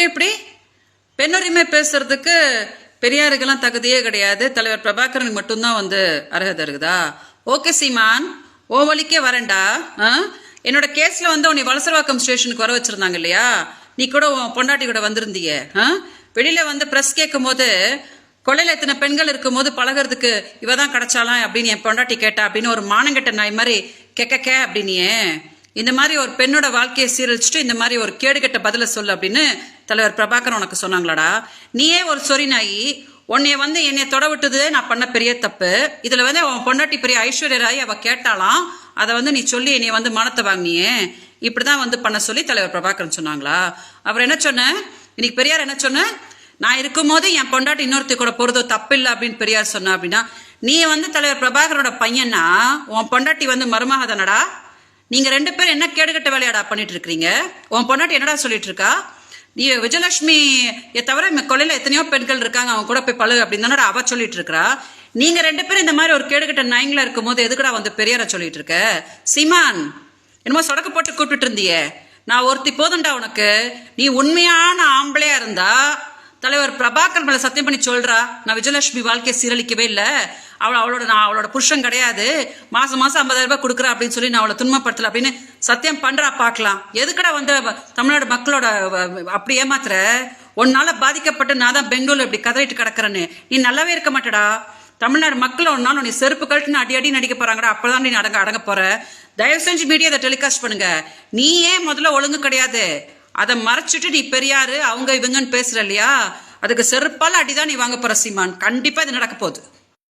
இப்படி பெண்ணுரிமை பேசுறதுக்கு பெரியாருக்கெல்லாம் தகுதியே கிடையாது. தலைவர் பிரபாகரனுக்கு மட்டும்தான் அர்ஹதை இருக்குதா? ஓகே சீமான், ஓ வழிக்கே வரேன்டா. என்னோட கேஸ்ல உன்னை வலசரவாக்கம் ஸ்டேஷனுக்கு வர வச்சிருந்தாங்க இல்லையா? நீ கூட உன் பொண்டாட்டி கூட வந்திருந்தீங்க. வெளியில பிரஸ் கேட்கும் போது கொலையில எத்தனை பெண்கள் இருக்கும் போது பழகிறதுக்கு இவதான் கிடைச்சாலாம் அப்படின்னு என் பொண்டாட்டி கேட்டா அப்படின்னு ஒரு மானங்கெட்ட நாய் மாதிரி கெக்க அப்படின்னியே. இந்த மாதிரி ஒரு பெண்ணோட வாழ்க்கையை சீரழிச்சுட்டு இந்த மாதிரி ஒரு கேடுகெட்ட பதில சொல்லு அப்படின்னு தலைவர் பிரபாகரன் உனக்கு சொன்னாங்களாடா? நீயே ஒரு சொறி நாயி, உன்னைய என்னைய தொட விட்டது நான் பண்ண பெரிய தப்பு. இதுல அவன் பொண்டாட்டி பெரிய ஐஸ்வர்ய ராய் அவ கேட்டாலாம், அதை நீ சொல்லி என்னைய மானத்தை வாங்கினியே. இப்படிதான் பண்ண சொல்லி தலைவர் பிரபாகரன் சொன்னாங்களா? அவர் என்ன சொன்ன இன்னைக்கு பெரியார் என்ன சொன்ன? நான் இருக்கும் போது என் பொண்டாட்டி இன்னொருத்த கூட போறதோ தப்பு இல்லை அப்படின்னு பெரியார் சொன்ன. அப்படின்னா நீ தலைவர் பிரபாகரோட பையனா, உன் பொண்டாட்டி மருமக தானடா? நீங்க ரெண்டு பேரும் என்ன கேடுகட்ட வேலையாடா பண்ணிட்டு இருக்கீங்க? உன் பொண்டாட்டி என்னடா சொல்லிட்டு இருக்கா? நீ விஜயலட்சுமி தவிர கொலையில எத்தனையோ பெண்கள் இருக்காங்க, அவங்க கூட போய் பழகு அப்படின்னு தானடா அவ சொல்லிட்டு இருக்கா. நீங்க ரெண்டு பேரும் இந்த மாதிரி ஒரு கேடுகட்ட நாயங்களா இருக்கும் போது எதுக்குடா பெரியார சொல்லிட்டு இருக்க? சீமான், என்னமோ சொடக்க போட்டு கூப்பிட்டு இருந்தியே. நான் ஒருத்தி போதும்டா உனக்கு. நீ உண்மையான ஆம்பளையா இருந்தா தலைவர் பிரபாகர் மேல சத்தியம் பண்ணி சொல்றா, நான் விஜயலட்சுமி வாழ்க்கையை சீரழிக்கவே இல்லை, அவளோட புருஷன் கிடையாது, மாசம் 50,000 ரூபாய் கொடுக்குறா அப்படின்னு சொல்லி நான் அவளை துன்பப்படுத்தல அப்படின்னு சத்தியம் பண்றா பார்க்கலாம். எதுக்கடா தமிழ்நாடு மக்களோட அப்படி ஏமாத்துற? உன்னால பாதிக்கப்பட்டு நான் தான் பெங்களூர்ல இப்படி கதறிட்டு கிடக்குறேன்னு நீ நல்லாவே இருக்க மாட்டடா. தமிழ்நாடு மக்கள் ஒரு நாள் நீ செருப்பு கழட்டுன்னு அடி நடிக்க போறாங்கடா. அப்பதான் நீ அடங்க போற. தயவு செஞ்சு மீடியா அதை டெலிகாஸ்ட் பண்ணுங்க. நீ ஏன் முதல்ல ஒழுங்கு கிடையாது, அதை மறைச்சிட்டு நீ பெரியாரு அவங்க இவங்கன்னு பேசுற இல்லையா? அதுக்கு செருப்பால அடிதான் நீ வாங்க போற சீமான். கண்டிப்பா இது நடக்க போகுது.